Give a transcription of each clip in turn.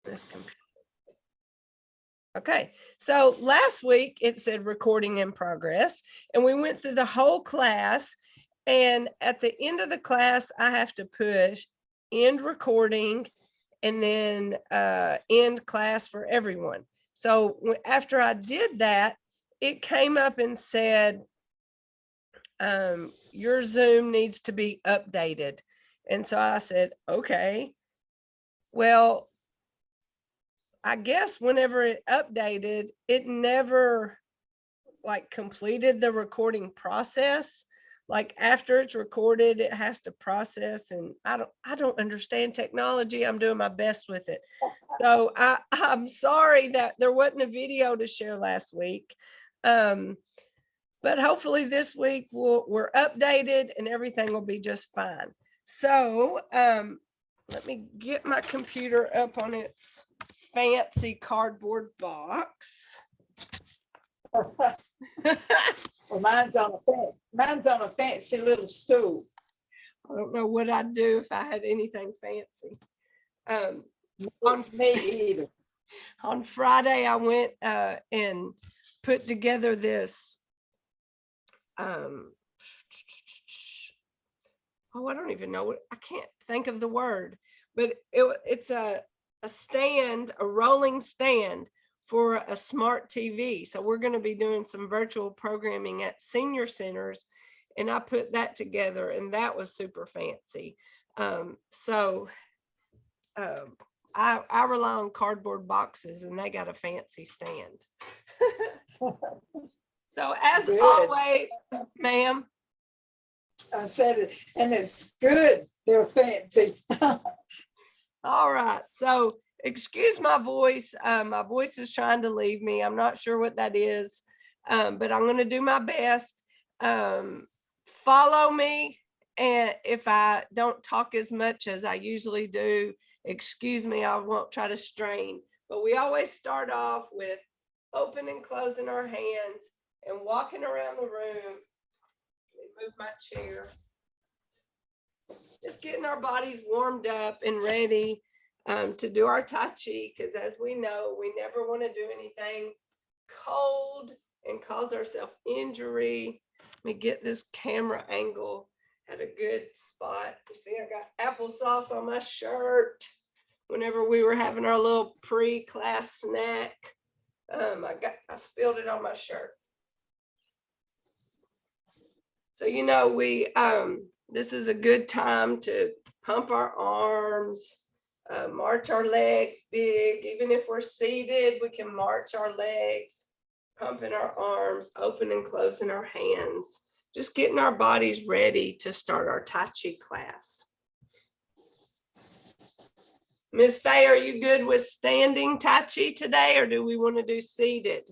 this computer. Okay, so last week it said recording in progress, and we went through the whole class. And at the end of the class, I have to push end recording and then end class for everyone. So after I did that, it came up and said, your Zoom needs to be updated. And so I said, okay, well, I guess whenever it updated, it never like completed the recording process. Like after it's recorded, it has to process, and I don't understand technology. I'm doing my best with it. So I'm sorry that there wasn't a video to share last week. But hopefully this week we're updated and everything will be just fine. So let me get my computer up on its fancy cardboard box. Well, mine's on a fancy little stool. I don't know what I'd do if I had anything fancy. Me either. On Friday, I went and put together this. Oh, I don't even know what, I can't think of the word, but it's a stand, a rolling stand for a smart TV. So we're going to be doing some virtual programming at senior centers, and I put that together, and that was super fancy. I rely on cardboard boxes, and they got a fancy stand. So as Good. always, ma'am. I said it, and it's good. They're fancy. All right. So excuse my voice. My voice is trying to leave me. I'm not sure what that is, but I'm going to do my best. Follow me. And if I don't talk as much as I usually do, excuse me, I won't try to strain. But we always start off with opening and closing our hands and walking around the room. Let me move my chair. Just getting our bodies warmed up and ready to do our Tai Chi, because as we know, we never want to do anything cold and cause ourselves injury. Let me get this camera angle at a good spot. You see, I got applesauce on my shirt. Whenever we were having our little pre-class snack, I spilled it on my shirt. So, you know, this is a good time to pump our arms, march our legs big. Even if we're seated, we can march our legs, pumping our arms, open and closing our hands, just getting our bodies ready to start our Tai Chi class. Ms. Faye, are you good with standing Tai Chi today, or do we want to do seated?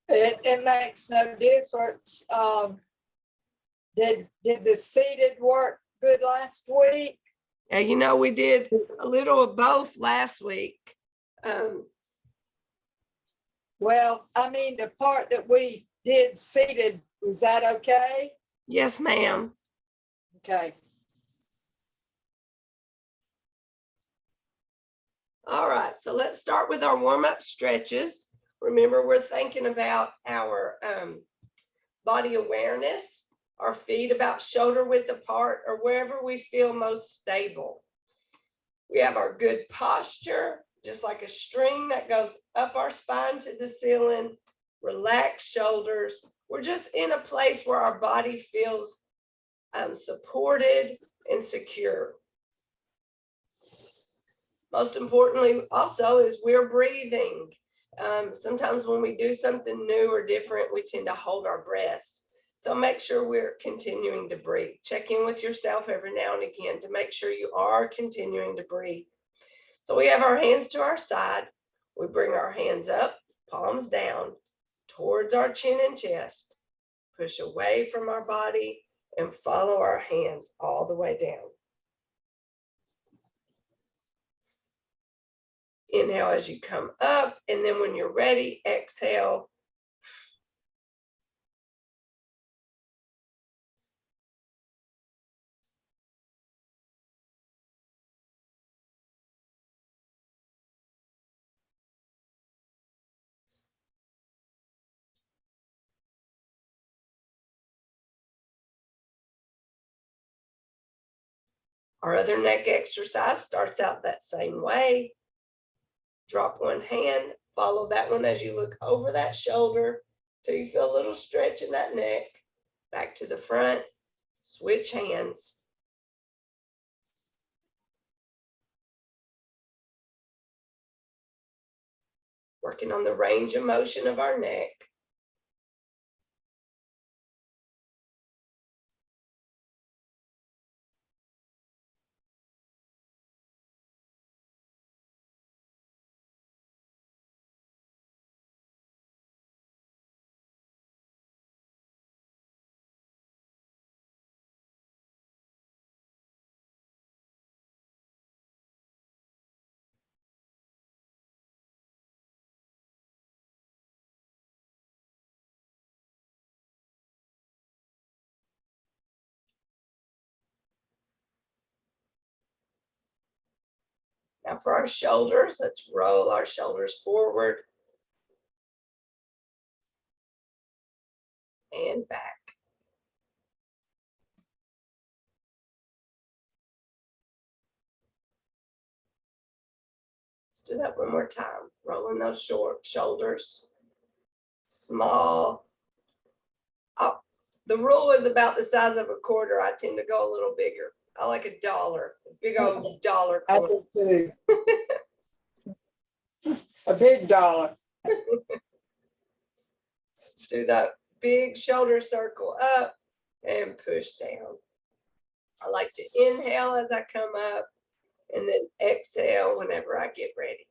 It makes no difference. Did the seated work good last week? Yeah, you know, we did a little of both last week. Well, I mean, the part that we did seated, was that okay? Yes, ma'am. Okay. All right, so let's start with our warm-up stretches. Remember, we're thinking about our body awareness, our feet about shoulder width apart, or wherever we feel most stable. We have our good posture, just like a string that goes up our spine to the ceiling, relaxed shoulders. We're just in a place where our body feels supported and secure. Most importantly, also, is we're breathing. Sometimes when we do something new or different, we tend to hold our breaths. So make sure we're continuing to breathe. Check in with yourself every now and again to make sure you are continuing to breathe. So we have our hands to our side. We bring our hands up, palms down, towards our chin and chest. Push away from our body and follow our hands all the way down. Inhale as you come up, and then when you're ready, exhale. Our other neck exercise starts out that same way. Drop one hand, follow that one as you look over that shoulder till you feel a little stretch in that neck. Back to the front, switch hands. Working on the range of motion of our neck. Now for our shoulders, let's roll our shoulders forward and back. Let's do that one more time. Rolling those short shoulders, small. Oh, the rule is about the size of a quarter. I tend to go a little bigger. I like $1, a big old dollar I coin. do too. A big dollar. Let's do that big shoulder circle up and push down. I like to inhale as I come up and then exhale whenever I get ready.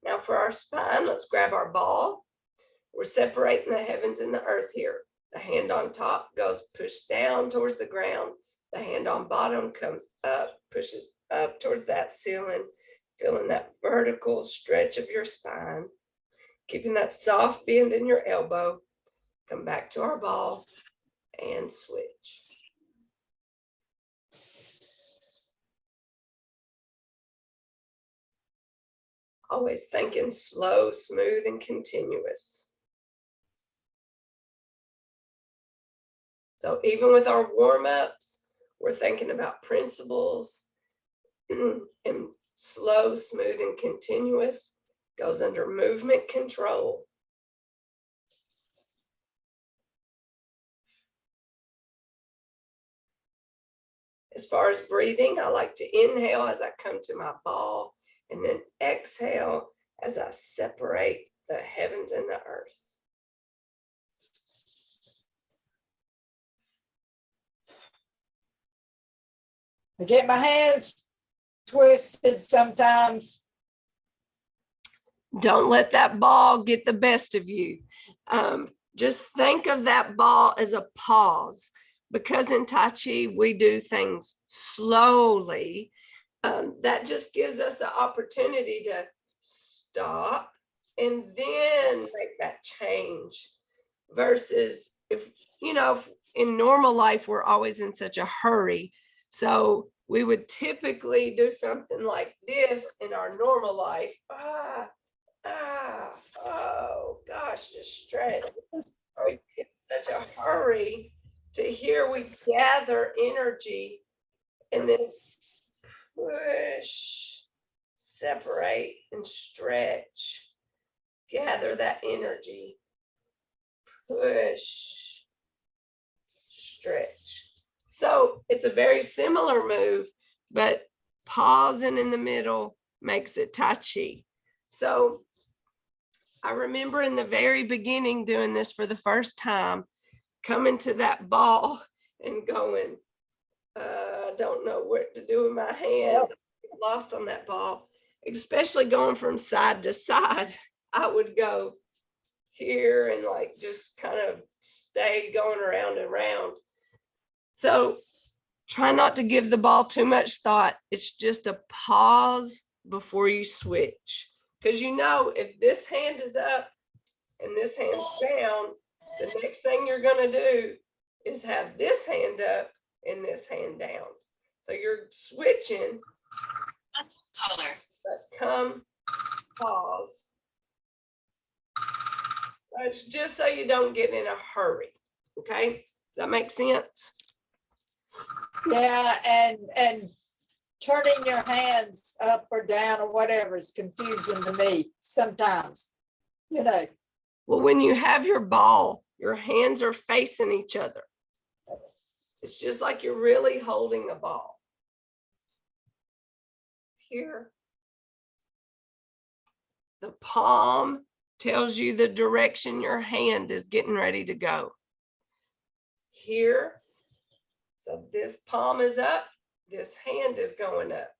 Now for our spine, let's grab our ball. We're separating the heavens and the earth here. The hand on top goes push down towards the ground. The hand on bottom comes up, pushes up towards that ceiling, feeling that vertical stretch of your spine, keeping that soft bend in your elbow. Come back to our ball and switch. Always thinking slow, smooth, and continuous. So even with our warm-ups, we're thinking about principles, and slow, smooth, and continuous goes under movement control. As far as breathing, I like to inhale as I come to my ball and then exhale as I separate the heavens and the earth. I get my hands twisted sometimes. Don't let that ball get the best of you. Just think of that ball as a pause, because in Tai Chi, we do things slowly. That just gives us an opportunity to stop and then make that change, versus if in normal life, we're always in such a hurry. So we would typically do something like this in our normal life. Oh gosh, just stretch. We get such a hurry. To here we gather energy and then push, separate, and stretch. Gather that energy, push, stretch. So it's a very similar move, but pausing in the middle makes it Tai Chi. So I remember in the very beginning doing this for the first time, coming to that ball and going, I don't know what to do with my hand. I'm lost on that ball, especially going from side to side. I would go here and like just kind of stay going around and around. So try not to give the ball too much thought. It's just a pause before you switch. Because if this hand is up and this hand's down, the next thing you're going to do is have this hand up and this hand down. So you're switching, Color. but come, pause. It's just so you don't get in a hurry. Okay, does that make sense? Yeah, and turning your hands up or down or whatever is confusing to me sometimes, you know. Well, when you have your ball, your hands are facing each other. It's just like you're really holding a ball. Here, the palm tells you the direction your hand is getting ready to go. Here, so this palm is up, this hand is going up.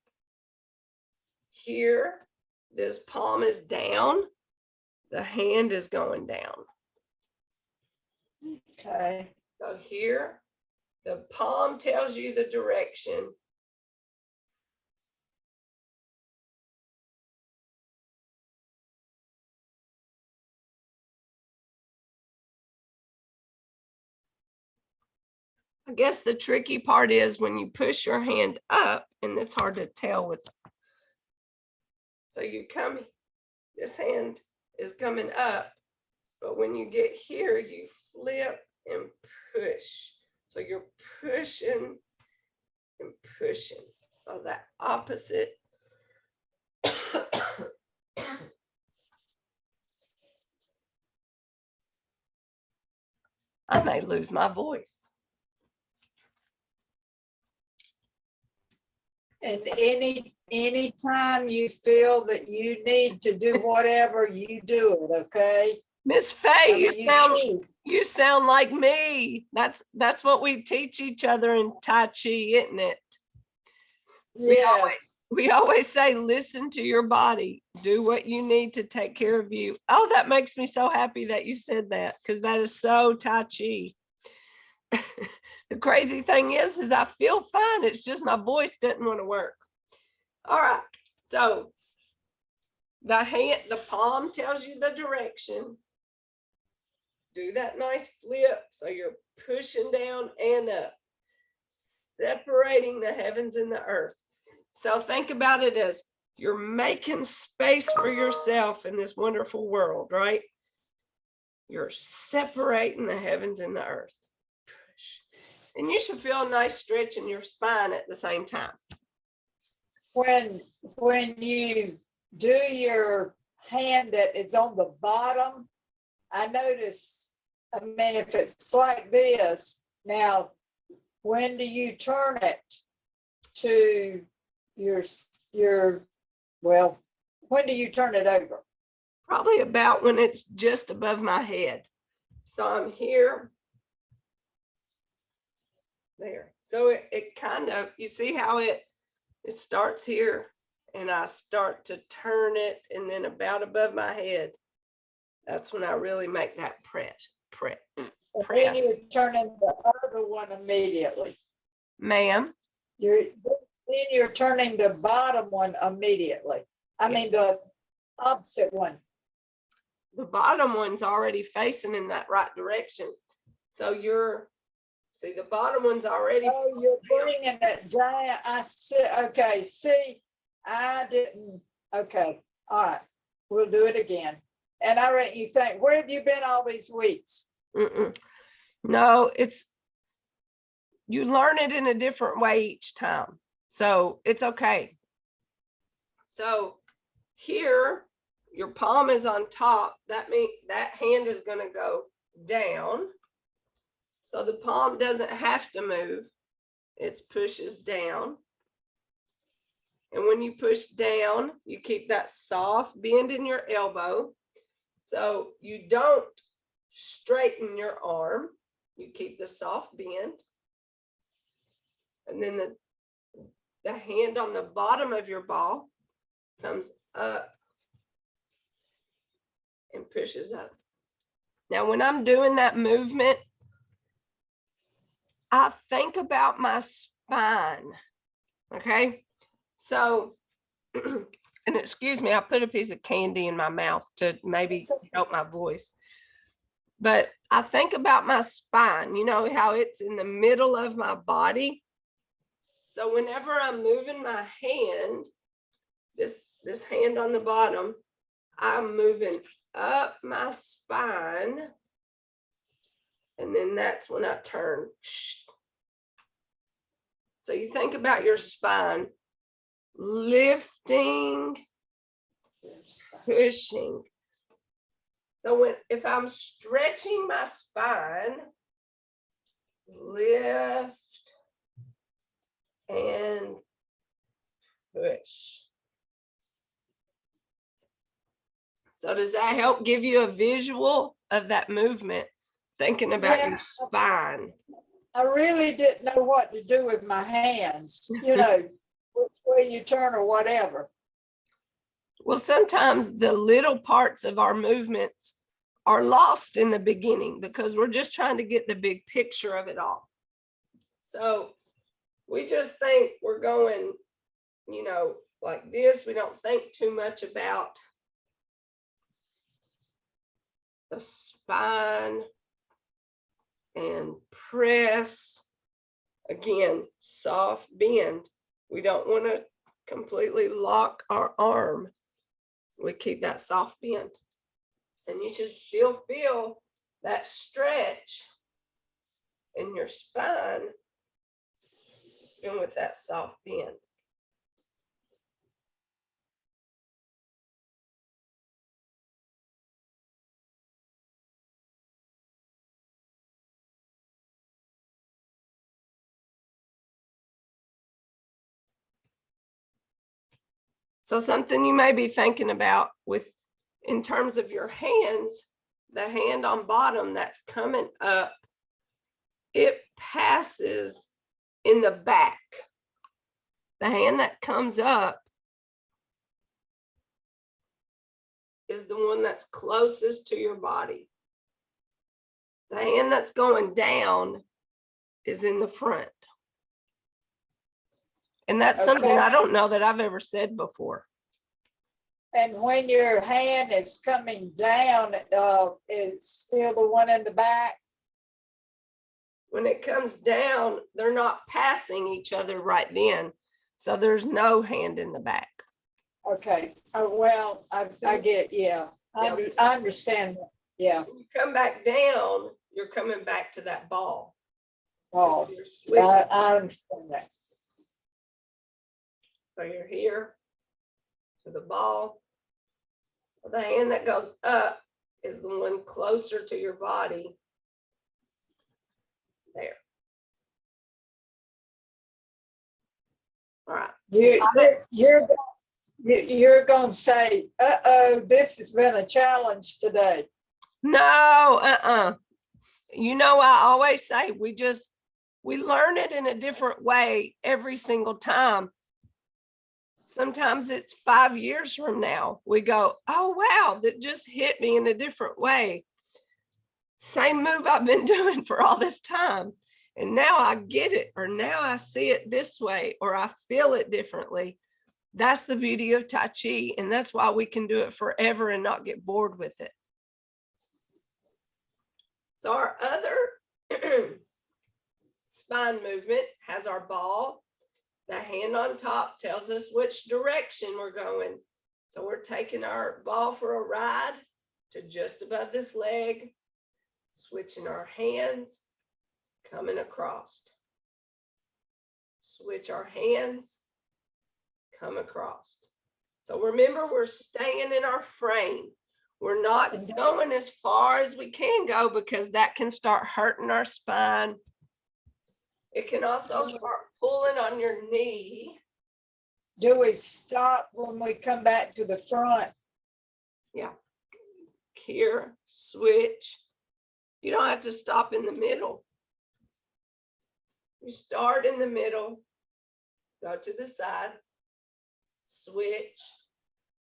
Here, this palm is down, the hand is going down. Okay. So here, the palm tells you the direction. I guess the tricky part is when you push your hand up, and it's hard to tell with. So you come, this hand is coming up, but when you get here, you flip and push. So you're pushing and pushing. So that opposite. I may lose my voice. And anytime you feel that you need to do whatever, you do it, okay? Miss I Faye, mean, you sound like me. That's what we teach each other in Tai Chi, isn't it? Yes. We always say, listen to your body, do what you need to take care of you. Oh, that makes me so happy that you said that, because that is so Tai Chi. The crazy thing is I feel fine. It's just my voice doesn't want to work. All right. So the palm tells you the direction. Do that nice flip. So you're pushing down and up, separating the heavens and the earth. So think about it as you're making space for yourself in this wonderful world, right? You're separating the heavens and the earth. Push. And you should feel a nice stretch in your spine at the same time. When you do your hand that is on the bottom, I notice, I mean, if it's like this, now, when do you turn it to well, when do you turn it over? Probably about when it's just above my head. So I'm here. There. So it kind of, you see how it starts here, and I start to turn it, and then about above my head, that's when I really make that press. And then you're turning the other one immediately. Ma'am? Then you're turning the bottom one immediately. I mean, the opposite one. The bottom one's already facing in that right direction. So see, the bottom one's already. Oh, you're bringing it down. I see. Okay, see, I didn't. Okay, all right, we'll do it again. And I reckon you think, where have you been all these weeks? No, you learn it in a different way each time. So it's okay. So here, your palm is on top. That means that hand is going to go down. So the palm doesn't have to move. It pushes down. And when you push down, you keep that soft bend in your elbow. So you don't straighten your arm. You keep the soft bend. And then the hand on the bottom of your ball comes up and pushes up. Now, when I'm doing that movement, I think about my spine. Okay. So, and excuse me, I put a piece of candy in my mouth to maybe help my voice. But I think about my spine, you know, how it's in the middle of my body. So whenever I'm moving my hand, this hand on the bottom, I'm moving up my spine. And then that's when I turn. So you think about your spine, lifting, pushing. So if I'm stretching my spine, lift and push. So does that help give you a visual of that movement? Thinking about your spine. I really didn't know what to do with my hands, you know, which way you turn or whatever. Well, sometimes the little parts of our movements are lost in the beginning because we're just trying to get the big picture of it all. So we just think we're going, you know, like this. We don't think too much about the spine and press. Again, soft bend. We don't want to completely lock our arm. We keep that soft bend. And you should still feel that stretch in your spine and with that soft bend. So something you may be thinking about with, in terms of your hands, the hand on bottom that's coming up, it passes in the back. The hand that comes up is the one that's closest to your body. The hand that's going down is in the front. And that's something I don't know that I've ever said before. And when your hand is coming down, it's still the one in the back? When it comes down, they're not passing each other right then. So there's no hand in the back. Okay. Well, I get, yeah. I understand that. Yeah. When you come back down, you're coming back to that ball. Oh, I understand that. So you're here to the ball. The hand that goes up is the one closer to your body. There. All right. You're going to say, uh-oh, this has been a challenge today. No, you know, I always say we learn it in a different way every single time. Sometimes it's 5 years from now. We go, oh, wow, that just hit me in a different way. Same move I've been doing for all this time. And now I get it, or now I see it this way, or I feel it differently. That's the beauty of Tai Chi. And that's why we can do it forever and not get bored with it. So our other spine movement has our ball. The hand on top tells us which direction we're going. So we're taking our ball for a ride to just above this leg, switching our hands, coming across. Switch our hands, come across. So remember, we're staying in our frame. We're not going as far as we can go because that can start hurting our spine. It can also start pulling on your knee. Do we stop when we come back to the front? Yeah. Here, switch. You don't have to stop in the middle. You start in the middle, go to the side, switch,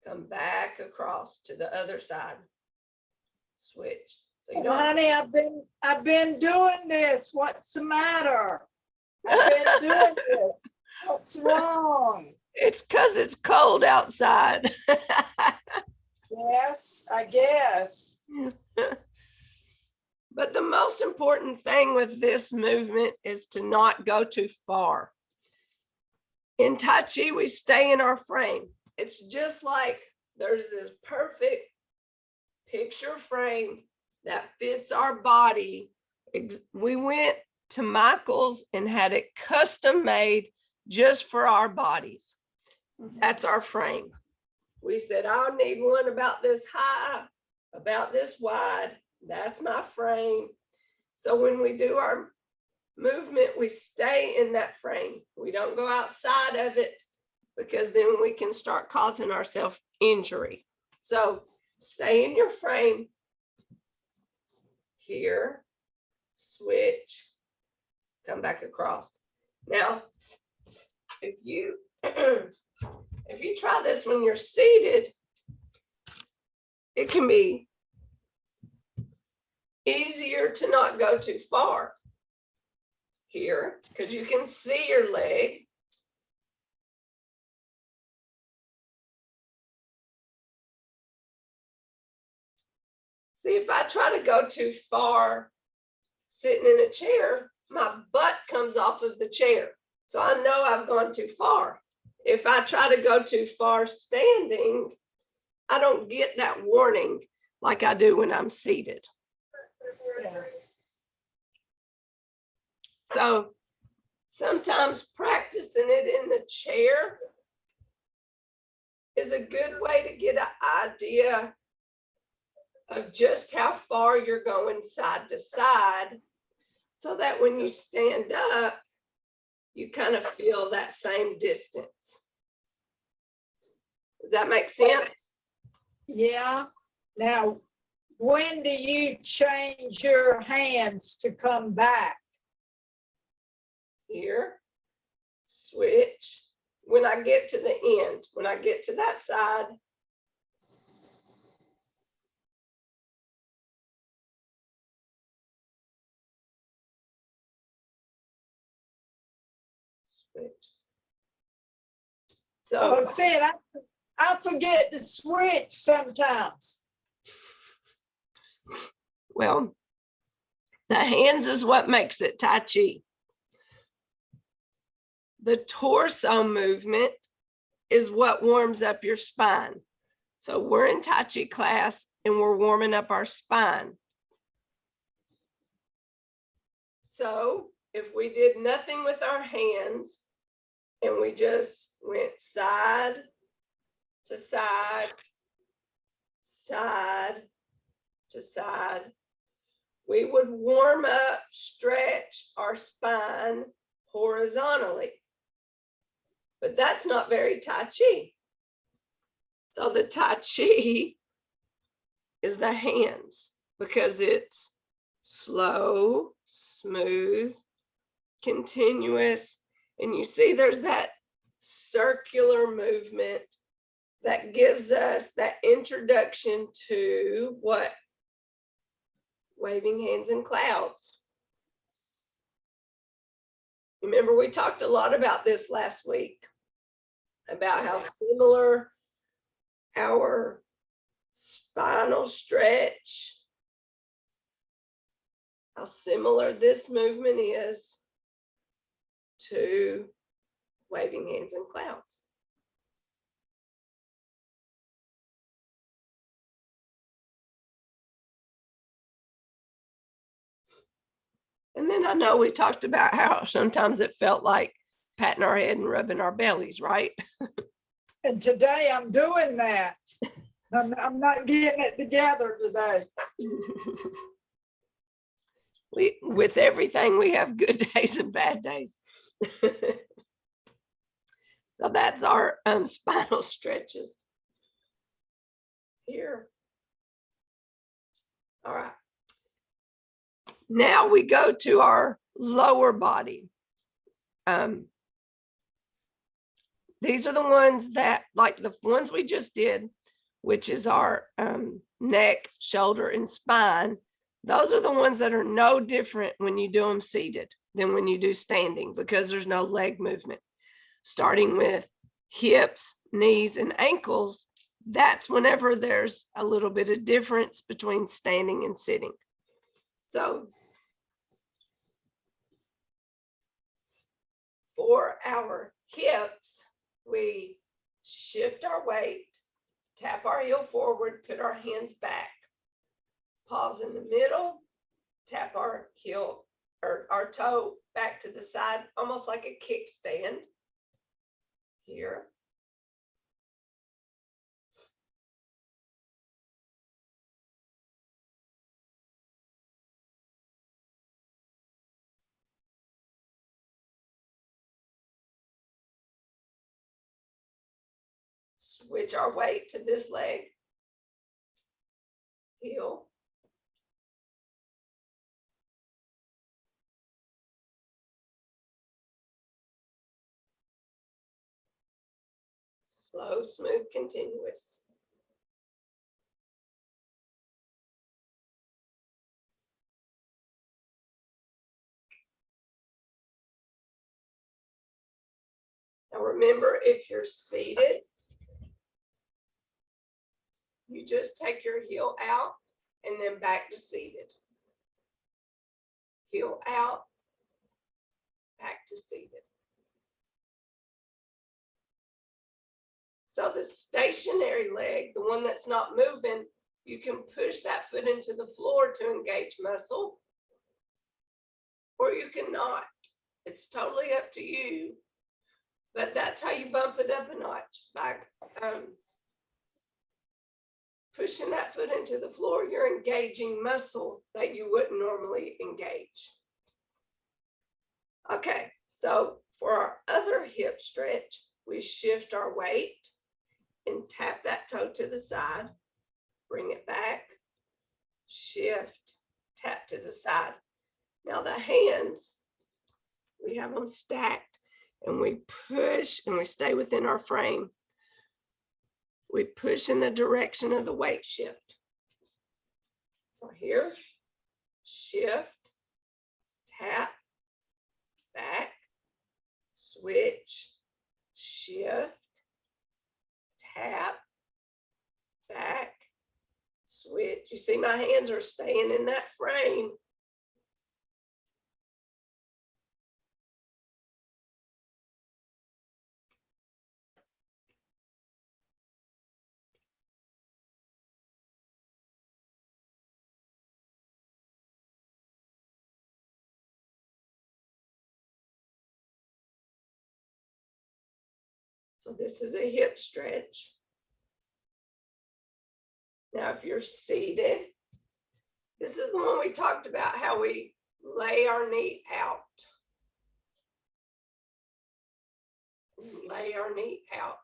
come back across to the other side, switch. So you don't. Honey, I've been doing this. What's the matter? I've been doing this. What's wrong? It's because it's cold outside. Yes, I guess. But the most important thing with this movement is to not go too far. In Tai Chi, we stay in our frame. It's just like there's this perfect picture frame that fits our body. We went to Michael's and had it custom made just for our bodies. That's our frame. We said, I'll need one about this high, about this wide. That's my frame. So when we do our movement, we stay in that frame. We don't go outside of it because then we can start causing ourselves injury. So stay in your frame. Here, switch, come back across. Now, if you try this when you're seated, it can be easier to not go too far here because you can see your leg. See, if I try to go too far sitting in a chair, my butt comes off of the chair. So I know I've gone too far. If I try to go too far standing, I don't get that warning like I do when I'm seated. So sometimes practicing it in the chair is a good way to get an idea of just how far you're going side to side, so that when you stand up, you kind of feel that same distance. Does that make sense? Yeah. Now, when do you change your hands to come back? Here, switch. When I get to the end, when I get to that side, switch. So Well, see, I forget to switch sometimes. well, the hands is what makes it Tai Chi. The torso movement is what warms up your spine. So we're in Tai Chi class and we're warming up our spine. So if we did nothing with our hands and we just went side to side, side to side, we would warm up, stretch our spine horizontally. But that's not very Tai Chi. So the Tai Chi is the hands because it's slow, smooth, continuous. And you see there's that circular movement that gives us that introduction to what? Waving hands in clouds. Remember, we talked a lot about this last week, about how similar our spinal stretch, how similar this movement is to waving hands in clouds. And then I know we talked about how sometimes it felt like patting our head and rubbing our bellies, right? And today I'm doing that. I'm not getting it together today. With everything, we have good days and bad days. So that's our spinal stretches here. All right. Now we go to our lower body. These are the ones that, like the ones we just did, which is our neck, shoulder, and spine. Those are the ones that are no different when you do them seated than when you do standing, because there's no leg movement. Starting with hips, knees, and ankles, that's whenever there's a little bit of difference between standing and sitting. So for our hips, we shift our weight, tap our heel forward, put our hands back, pause in the middle, tap our heel or our toe back to the side, almost like a kickstand here. Switch our weight to this leg, heel. Slow, smooth, continuous. Now remember, if you're seated, you just take your heel out and then back to seated. Heel out, back to seated. So the stationary leg, the one that's not moving, you can push that foot into the floor to engage muscle, or you cannot. It's totally up to you, but that's how you bump it up a notch. By pushing that foot into the floor, you're engaging muscle that you wouldn't normally engage. Okay, so for our other hip stretch, we shift our weight and tap that toe to the side, bring it back, shift, tap to the side. Now the hands, we have them stacked and we push and we stay within our frame. We push in the direction of the weight shift. So here, shift, tap, back, switch, shift, tap, back, switch. You see my hands are staying in that frame. So this is a hip stretch. Now, if you're seated, this is the one we talked about, how we lay our knee out. Lay our knee out,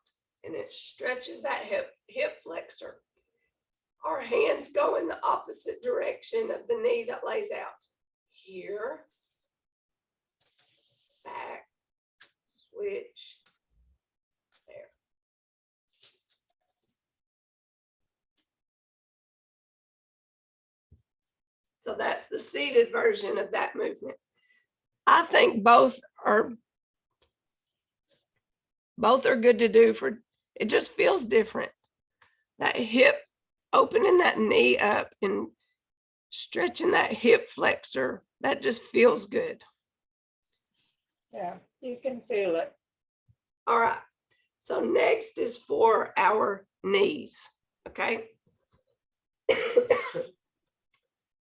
and it stretches that hip flexor. Our hands go in the opposite direction of the knee that lays out. Here, back, switch, there. So that's the seated version of that movement. I think both are good to do for, it just feels different. That hip, opening that knee up and stretching that hip flexor, that just feels good. Yeah, you can feel it. All right. So next is for our knees. Okay.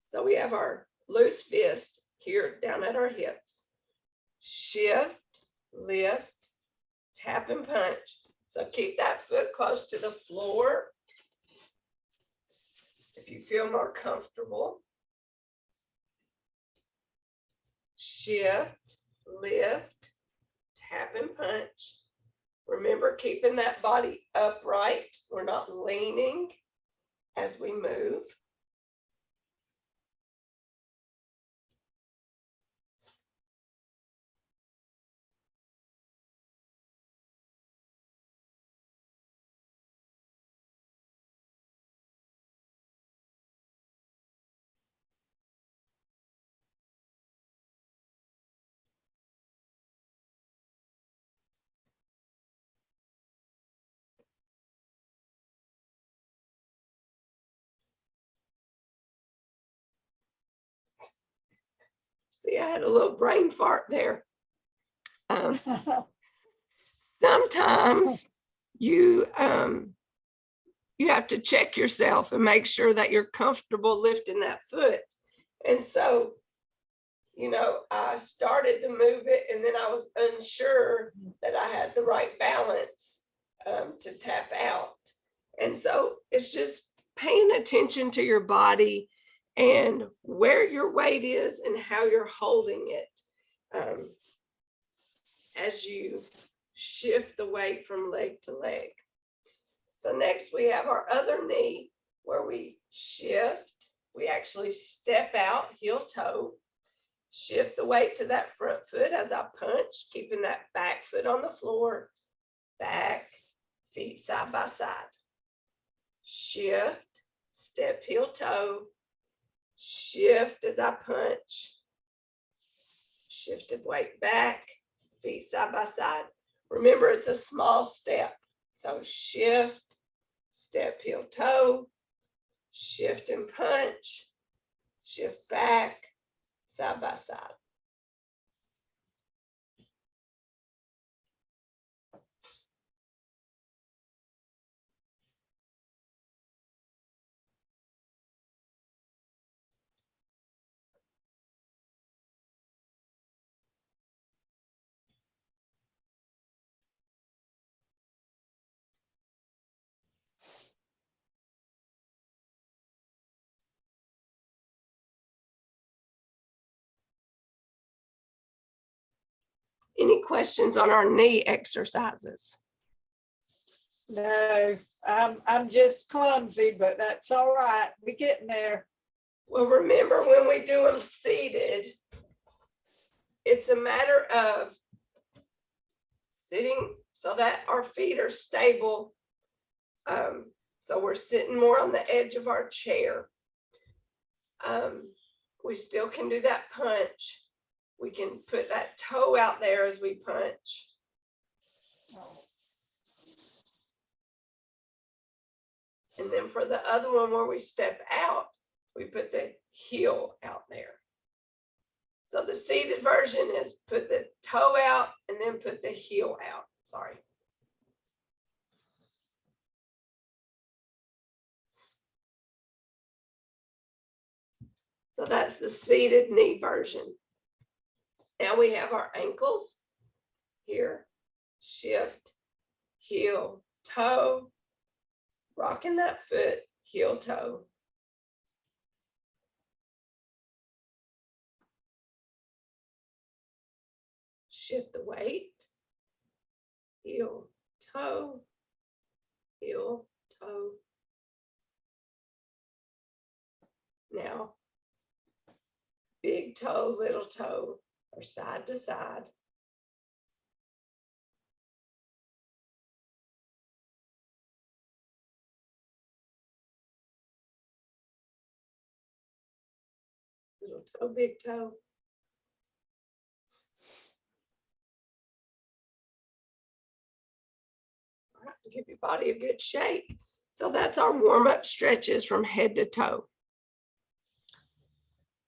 So we have our loose fist here down at our hips. Shift, lift, tap and punch. So keep that foot close to the floor if you feel more comfortable. Shift, lift, tap and punch. Remember, keeping that body upright. We're not leaning as we move. See, I had a little brain fart there. Sometimes you have to check yourself and make sure that you're comfortable lifting that foot. And so, I started to move it, and then I was unsure that I had the right balance to tap out. And so it's just paying attention to your body and where your weight is and how you're holding it as you shift the weight from leg to leg. So next we have our other knee, where we shift. We actually step out heel toe, shift the weight to that front foot as I punch, keeping that back foot on the floor, back, feet side by side. Shift, step heel toe, shift as I punch, shifted weight back, feet side by side. Remember, it's a small step. So shift, step heel toe, shift and punch, shift back, side by side. Any questions on our knee exercises? No, I'm just clumsy, but that's all right. We're getting there. Well, remember, when we do them seated, it's a matter of sitting so that our feet are stable. So we're sitting more on the edge of our chair. We still can do that punch. We can put that toe out there as we punch. And then for the other one where we step out, we put the heel out there. So the seated version is put the toe out and then put the heel out. Sorry. So that's the seated knee version. Now we have our ankles here. Shift, heel, toe, rocking that foot, heel, toe. Shift the weight, heel, toe, heel, toe. Now, big toe, little toe, or side to side. Little toe, big toe. All right, give your body a good shake. So that's our warm-up stretches from head to toe.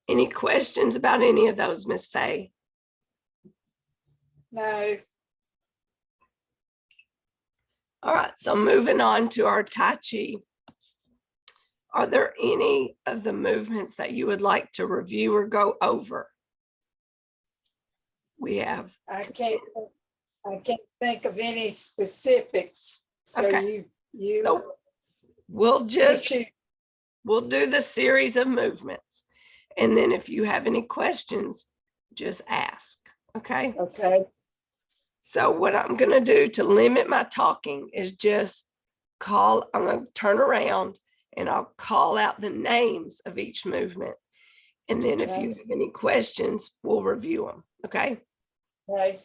Any questions about any of those, Miss Faye? No. All right, so moving on to our Tai Chi. Are there any of the movements that you would like to review or go over? We have. I can't think of any specifics. So Okay. you So we'll do the series of movements. And then if you have any questions, just ask. Okay. Okay. So what I'm going to do to limit my talking is just I'm going to turn around and I'll call out the names of each movement. And then if you have any questions, we'll review them. Okay. Right.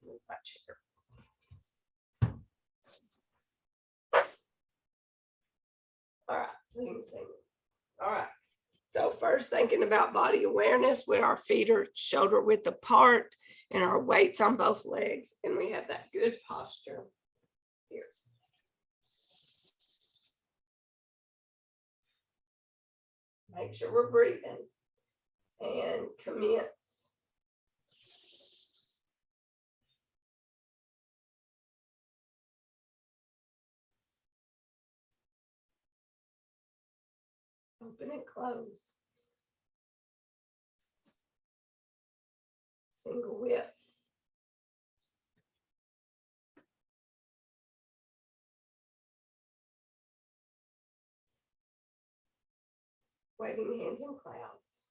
Move my chair. All right. So you can see me. All right. So first, thinking about body awareness, when our feet are shoulder width apart and our weight's on both legs, and we have that good posture here. Make sure we're breathing. and commence. Open and close. Single whip. Waving hands in clouds.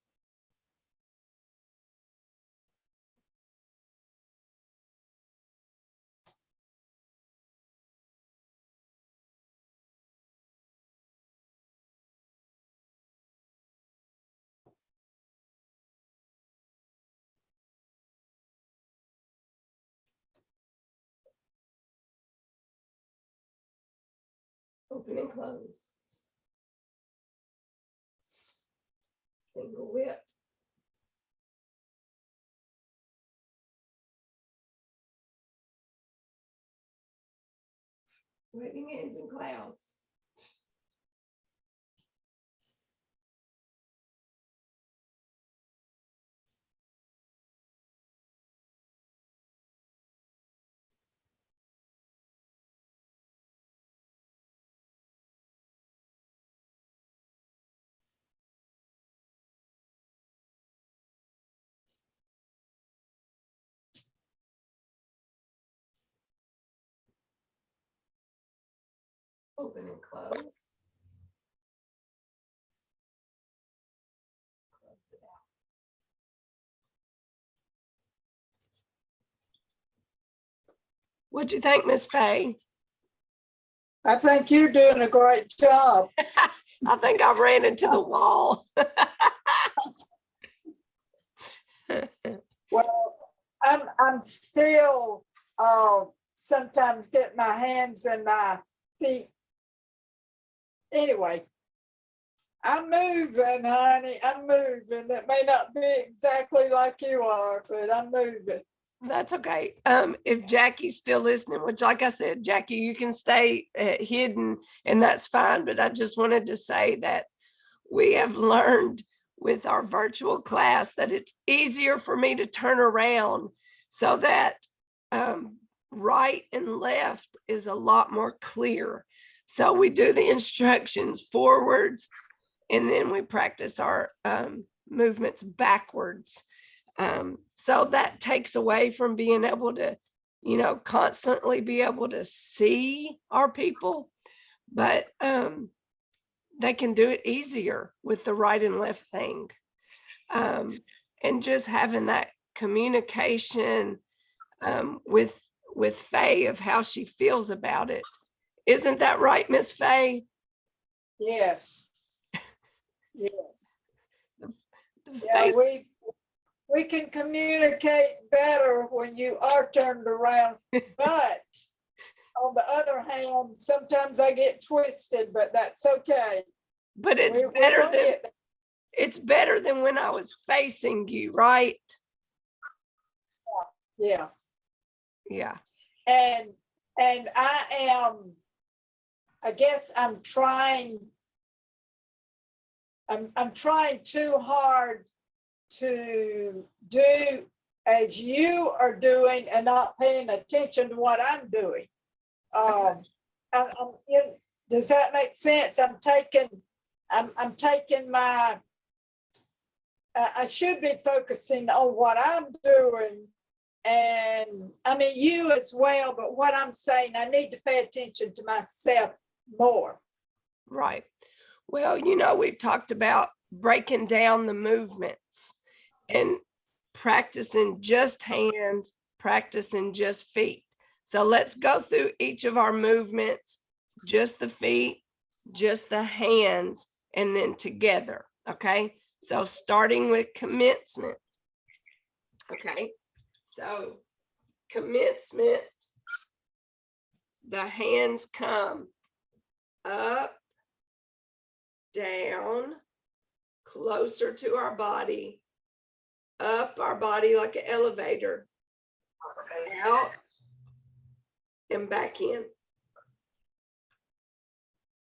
Open and close. Single whip. Waving hands in clouds. Open and close. Close it out. What'd you think, Miss Fay? I think you're doing a great job. I think I ran into the wall. Well, I'm still sometimes get my hands and my feet. Anyway, I'm moving, honey. I'm moving. It may not be exactly like you are, but I'm moving. That's okay. If Jackie's still listening, which like I said, Jackie, you can stay hidden and that's fine. But I just wanted to say that we have learned with our virtual class that it's easier for me to turn around so that right and left is a lot more clear. So we do the instructions forwards and then we practice our movements backwards. So that takes away from being able to, constantly be able to see our people, but they can do it easier with the right and left thing. And just having that communication with Faye of how she feels about it. Isn't that right, Miss Faye? Yes. Yes. Faye, Yeah, we can communicate better when you are turned around, but on the other hand, sometimes I get twisted, but that's okay. but it's We're better gonna than get there. it's better than when I was facing you, right? Yeah. Yeah. And I guess I'm trying too hard to do as you are doing and not paying attention to what I'm doing. Does that make sense? I'm taking my, I should be focusing on what I'm doing. And I mean, you as well, but what I'm saying, I need to pay attention to myself more. Right. Well, we've talked about breaking down the movements and practicing just hands, practicing just feet. So let's go through each of our movements, just the feet, just the hands, and then together. Okay. So starting with commencement. Okay. So commencement, the hands come up, down, closer to our body, up our body like an elevator, out and back in.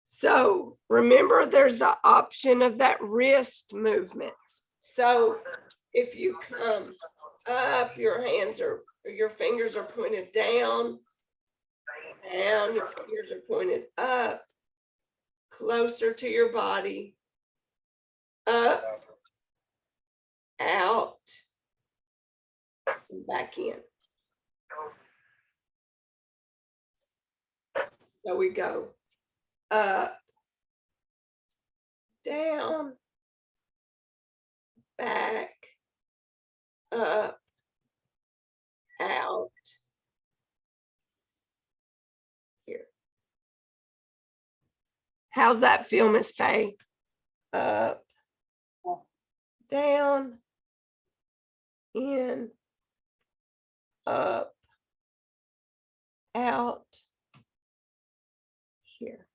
So remember, there's the option of that wrist movement. So if you come up, your fingers are pointed down, your fingers are pointed up, closer to your body, up, out, and back in. So we go up, down, back, up, out, here. How's that feel, Miss Faye? Up, down, in, up, out, here.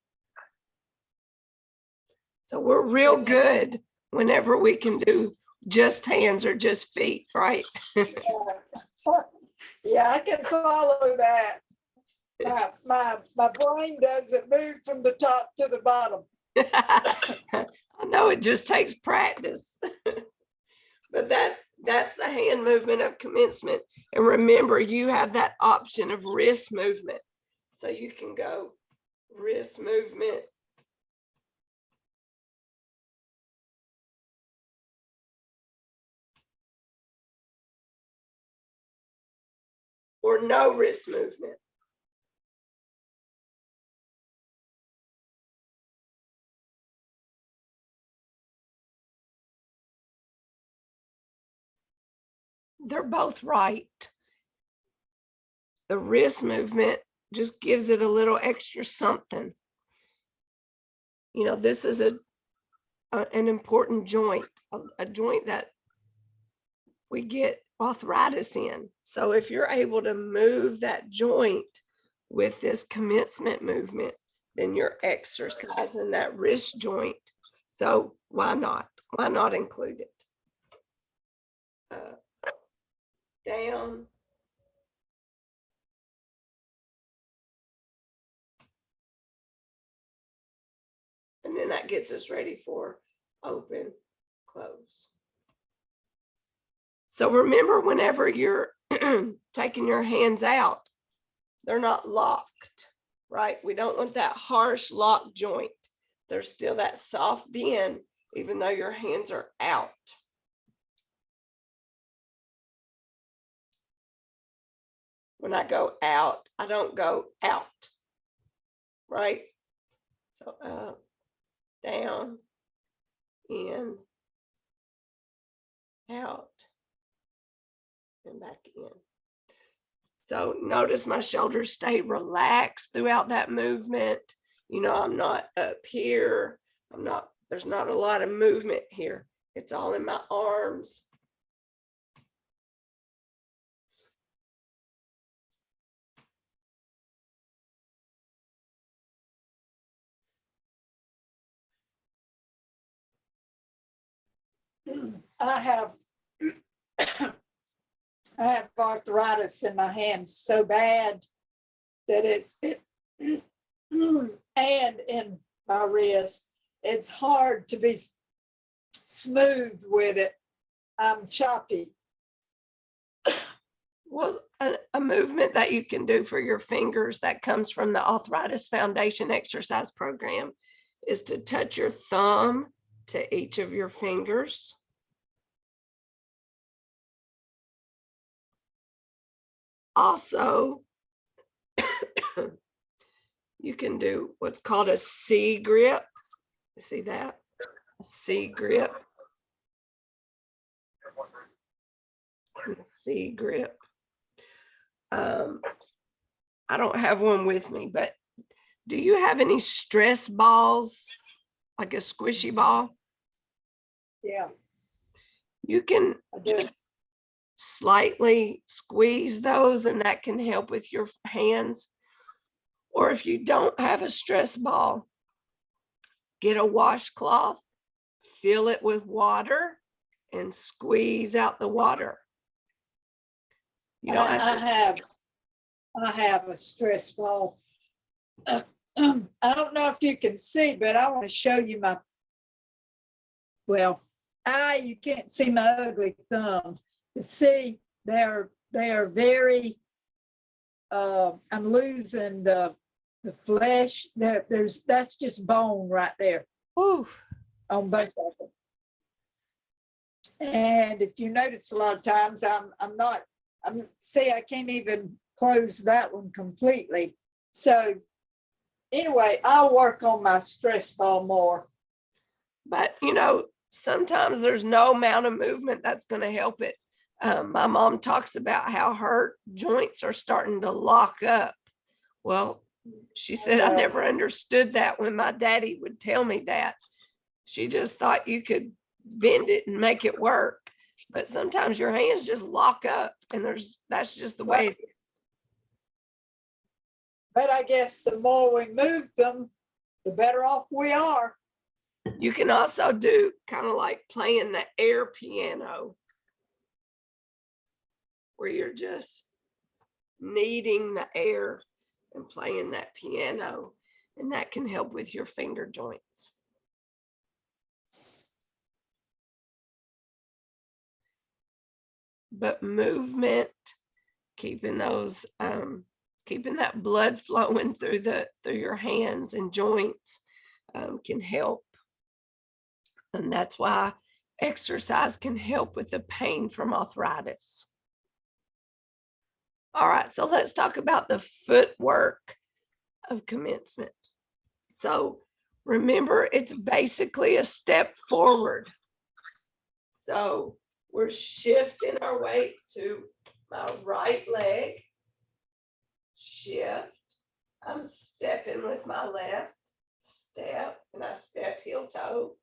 So we're real good whenever we can do just hands or just feet, right? Yeah, I can follow that. My brain doesn't move from the top to the bottom. I know it just takes practice. But that's the hand movement of commencement. And remember, you have that option of wrist movement. So you can go wrist movement, or no wrist movement. They're both right. The wrist movement just gives it a little extra something. You know, this is an important joint, a joint that we get arthritis in. So if you're able to move that joint with this commencement movement, then you're exercising that wrist joint. So why not? Why not include it? Down. And then that gets us ready for open, close. So remember, whenever you're taking your hands out, they're not locked, right? We don't want that harsh lock joint. There's still that soft bend, even though your hands are out. When I go out, I don't go out, right? So up, down, in, out, and back in. So notice my shoulders stay relaxed throughout that movement. You know, I'm not up here. There's not a lot of movement here. It's all in my arms. I have arthritis in my hands so bad that and in my wrist. It's hard to be smooth with it. I'm choppy. Well, a movement that you can do for your fingers that comes from the Arthritis Foundation exercise program is to touch your thumb to each of your fingers. Also, you can do what's called a C grip. You see that? A C grip. A C grip. I don't have one with me, but do you have any stress balls, like a squishy ball? Yeah, You can I do. just slightly squeeze those, and that can help with your hands. Or if you don't have a stress ball, get a washcloth, fill it with water, and squeeze out the water. You don't have to. I have a stress ball. I don't know if you can see, but I want to show you well, you can't see my ugly thumbs. You see, they are very, I'm losing the flesh. That's just bone right there Whew. on both of them. And if you notice, a lot of times I can't even close that one completely. So anyway, I'll work on my stress ball more. But sometimes there's no amount of movement that's going to help it. My mom talks about how her joints are starting to lock up. Well, she said, I never understood that when my daddy would tell me that. She just thought you could bend it and make it work. But sometimes your hands just lock up, and that's just the way it is. But I guess the more we move them, the better off we are. You can also do kind of like playing the air piano, where you're just kneading the air and playing that piano, and that can help with your finger joints. But movement, keeping that blood flowing through your hands and joints can help. And that's why exercise can help with the pain from arthritis. All right, so let's talk about the footwork of commencement. So remember, it's basically a step forward. So we're shifting our weight to my right leg, shift. I'm stepping with my left, step, and I step heel toe.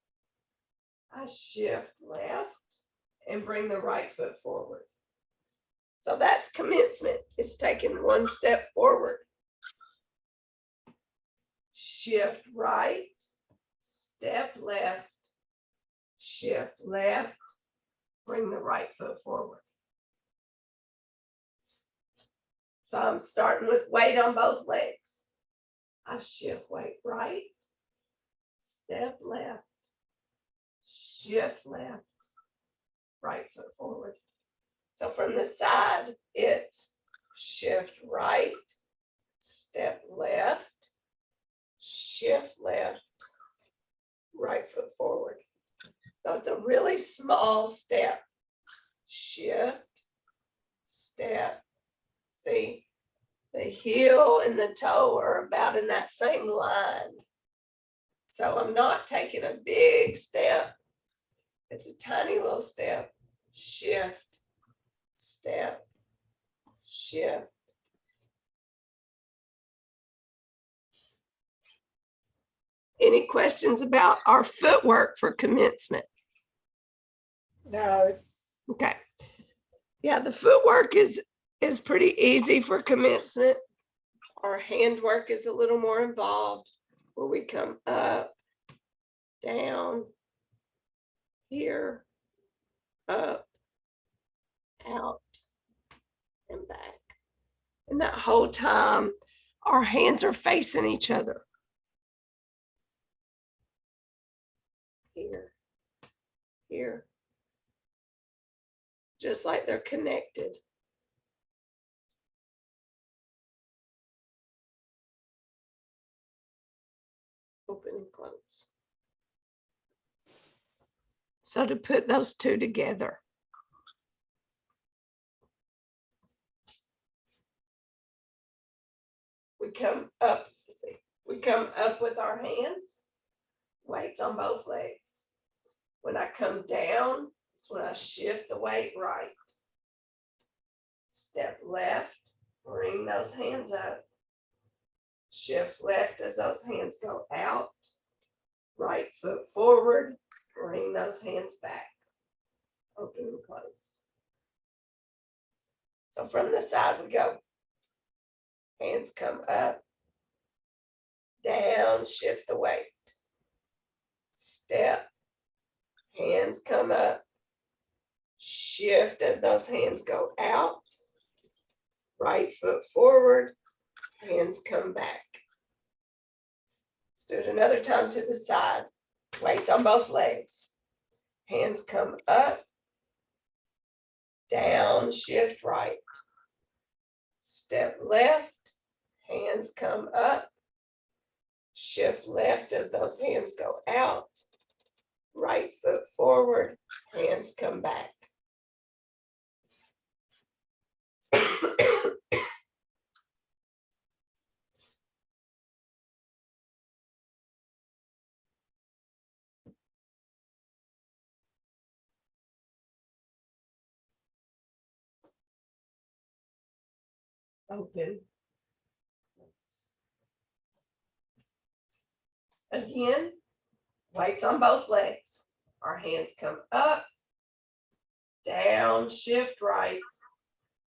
I shift left and bring the right foot forward. So that's commencement. It's taking one step forward. Shift right, step left, shift left, bring the right foot forward. So I'm starting with weight on both legs. I shift weight right, step left, shift left, right foot forward. So from the side, it's shift right, step left, shift left, right foot forward. So it's a really small step. Shift, step. See, the heel and the toe are about in that same line. So I'm not taking a big step. It's a tiny little step. Shift, step, shift. Any questions about our footwork for commencement? No. Okay. Yeah, the footwork is pretty easy for commencement. Our handwork is a little more involved, where we come up, down, here, up, out, and back. And that whole time, our hands are facing each other. Here, here. Just like they're connected. Open and close. So to put those two together. We come up, we come up with our hands, weights on both legs. When I come down, it's when I shift the weight right. Step left, bring those hands up. Shift left as those hands go out. Right foot forward, bring those hands back. Open and close. So from the side we go. Hands come up, down, shift the weight. Step, hands come up, shift as those hands go out. Right foot forward, hands come back. Let's do it another time to the side. Weights on both legs. hands come up, down, shift right. Step left, hands come up, shift left as those hands go out. Right foot forward, hands come back. Open. Again, weights on both legs. Our hands come up, down, shift right.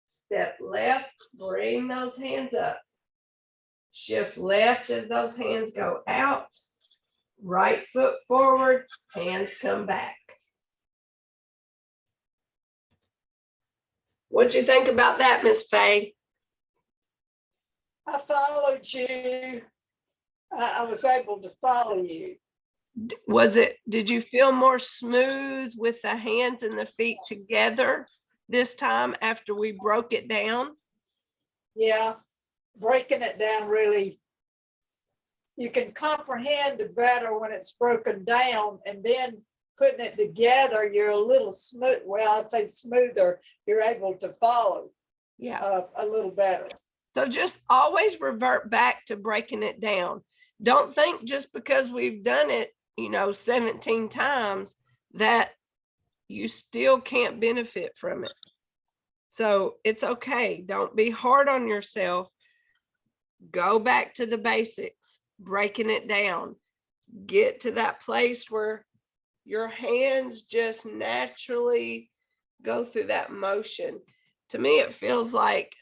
Step left, bring those hands up. Shift left as those hands go out. Right foot forward, hands come back. What'd you think about that, Miss Faye? I followed you. I was able to follow you. Did you feel more smooth with the hands and the feet together this time after we broke it down? Yeah, breaking it down really, you can comprehend it better when it's broken down, and then putting it together, you're a little smooth. Well, I'd say smoother. You're able to follow Yeah. a little better. So just always revert back to breaking it down. Don't think just because we've done it, 17 times that you still can't benefit from it. So it's okay. Don't be hard on yourself. Go back to the basics, breaking it down. Get to that place where your hands just naturally go through that motion. To me, it feels like,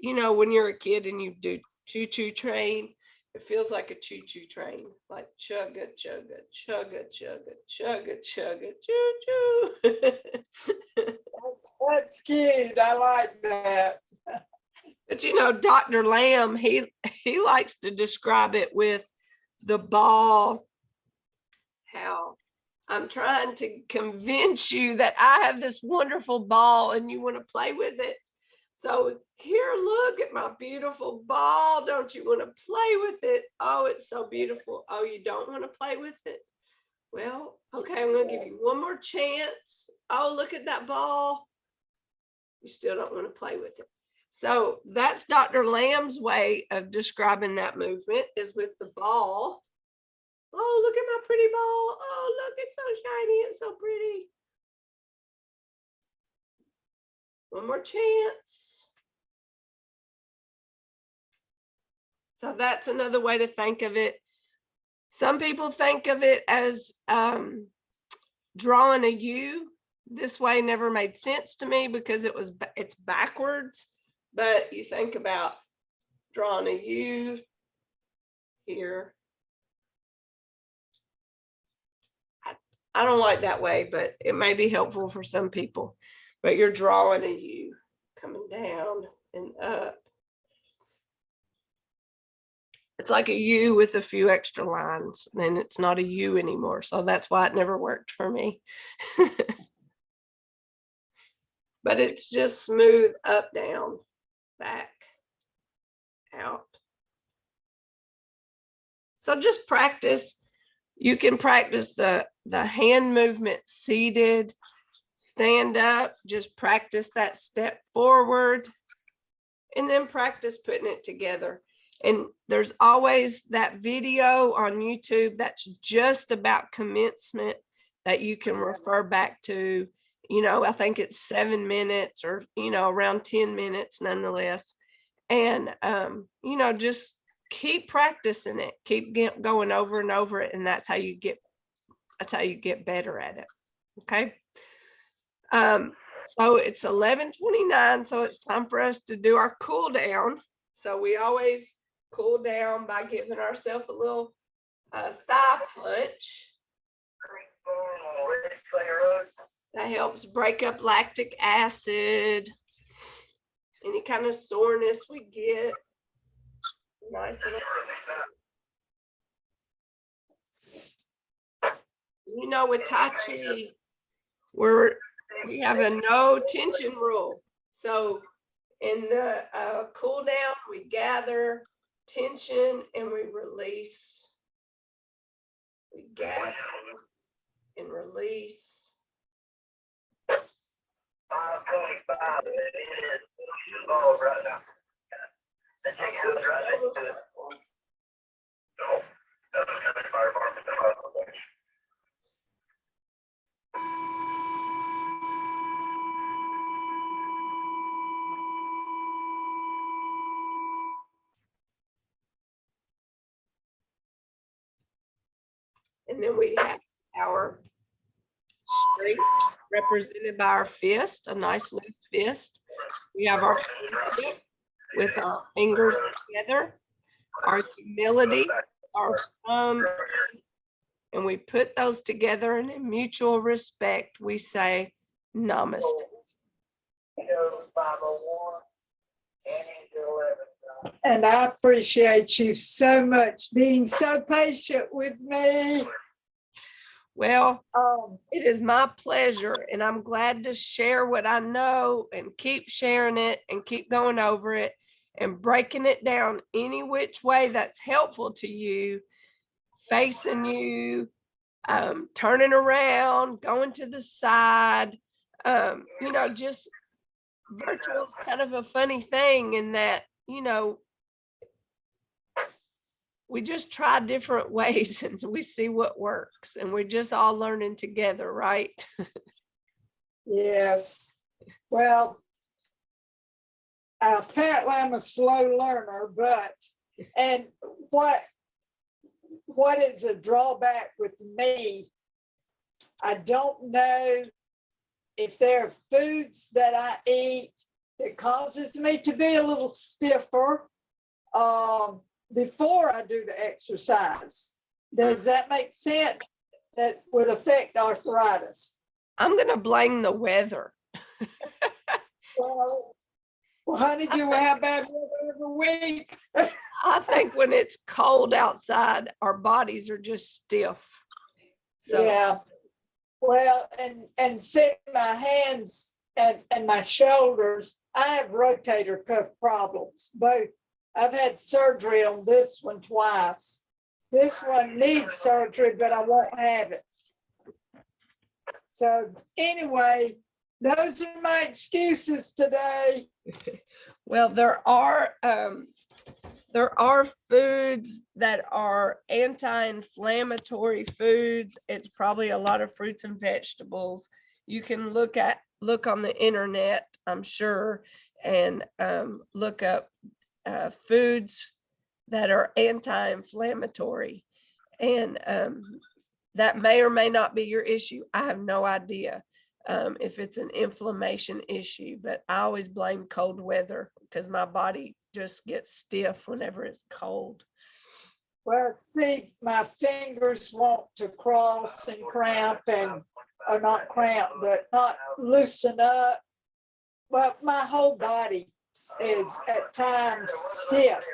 when you're a kid and you do choo-choo train, it feels like a choo-choo train, like chugga, chugga, chugga, chugga, chugga, chugga, choo-choo. That's cute. I like that. But Dr. Lamb, he likes to describe it with the ball, how I'm trying to convince you that I have this wonderful ball and you want to play with it. So here, look at my beautiful ball. Don't you want to play with it? Oh, it's so beautiful. Oh, you don't want to play with it? Well, okay, I'm going to give you one more chance. Oh, look at that ball. You still don't want to play with it. So that's Dr. Lamb's way of describing that movement, is with the ball. Oh, look at my pretty ball. Oh, look, it's so shiny. It's so pretty. One more chance. So that's another way to think of it. Some people think of it as drawing a U. This way never made sense to me because it's backwards. But you think about drawing a U here. I don't like that way, but it may be helpful for some people. But you're drawing a U coming down and up. It's like a U with a few extra lines, and it's not a U anymore. So that's why it never worked for me. But it's just smooth up, down, back, out. So just practice. You can practice the hand movement seated, stand up, just practice that step forward, and then practice putting it together. And there's always that video on YouTube that's just about commencement that you can refer back to. I think it's 7 minutes or, around 10 minutes nonetheless. And, just keep practicing it, keep going over and over it. And that's how you get better at it. Okay. So it's 11:29. So it's time for us to do our cool down. So we always cool down by giving ourselves a little thigh punch. That helps break up lactic acid, any kind of soreness we get. Nice little. With Tai Chi, we have a no tension rule. So in the cool down, we gather tension and we release. We gather and release. 5:25. It is. She's involved right now. The chicken house right next to it. No, that's the fire department. And then we have our strength represented by our fist, a nice loose fist. We have our friendship with our fingers together, our humility, our thumb, and we put those together, and in mutual respect, we say namaste. 501 and into 11. And I appreciate you so much being so patient with me. Well, Um, it is my pleasure, and I'm glad to share what I know and keep sharing it and keep going over it and breaking it down any which way that's helpful to you, facing you, turning around, going to the side. Just virtual is kind of a funny thing in that, we just try different ways and we see what works, and we're just all learning together, right? yes. Well, apparently I'm a slow learner, and what is a drawback with me, I don't know if there are foods that I eat that causes me to be a little stiffer before I do the exercise. Does that make sense? That would affect arthritis. I'm gonna blame the weather. Well, honey, do we have bad weather every week? I think when it's cold outside, our bodies are just stiff. So Yeah. Well, and see my hands and my shoulders, I have rotator cuff problems, both. I've had surgery on this one twice. This one needs surgery, but I won't have it. So anyway, those are my excuses today. well, there are foods that are anti-inflammatory foods. It's probably a lot of fruits and vegetables. You can look on the internet, I'm sure, and look up foods that are anti-inflammatory, and that may or may not be your issue. I have no idea if it's an inflammation issue, but I always blame cold weather because my body just gets stiff whenever it's cold. Well, see, my fingers want to cross and cramp or not cramp, but not loosen up. But my whole body is at times stiff.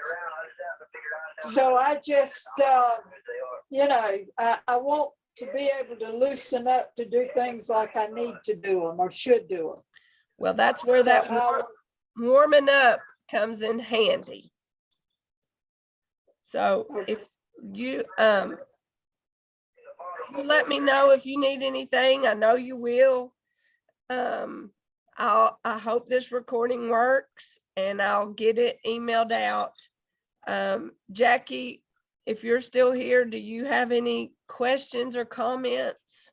So I just, I want to be able to loosen up to do things like I need to do them or should do them. Well, that's where that warming up comes in handy. So if you let me know if you need anything. I know you will. I hope this recording works, and I'll get it emailed out. Jackie, if you're still here, do you have any questions or comments?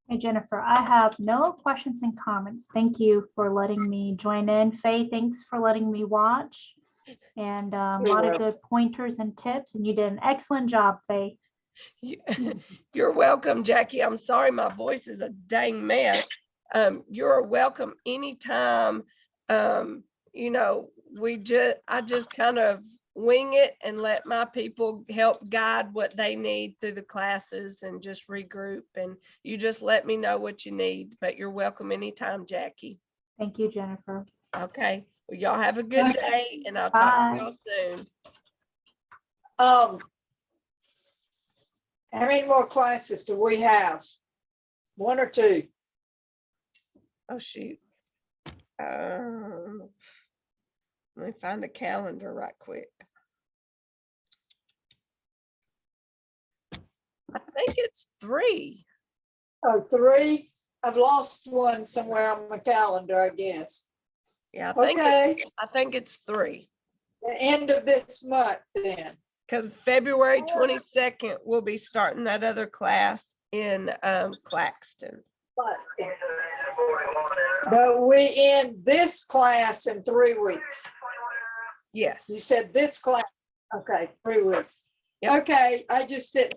Hey, Jennifer, I have no questions and comments. Thank you for letting me join in. Faye, thanks for letting me watch. And a lot of good pointers and tips, and you did an excellent job, Faye. You're welcome, Jackie. I'm sorry my voice is a dang mess. You're welcome anytime. I just kind of wing it and let my people help guide what they need through the classes and just regroup, and you just let me know what you need. But you're welcome anytime, Jackie. Thank you, Jennifer. Okay, well, y'all have a good day, and I'll talk to y'all soon. How many more classes do we have? 1 or 2? Oh, shoot. Let me find a calendar right quick. I think it's 3. Oh, 3? I've lost one somewhere on my calendar, I guess. Yeah, I Okay, think it's 3. the end of this month then. Because February 22nd, we'll be starting that other class in Claxton. But we end this class in 3 weeks. Yes. You said this class, okay, 3 weeks. Yep. Okay, I just didn't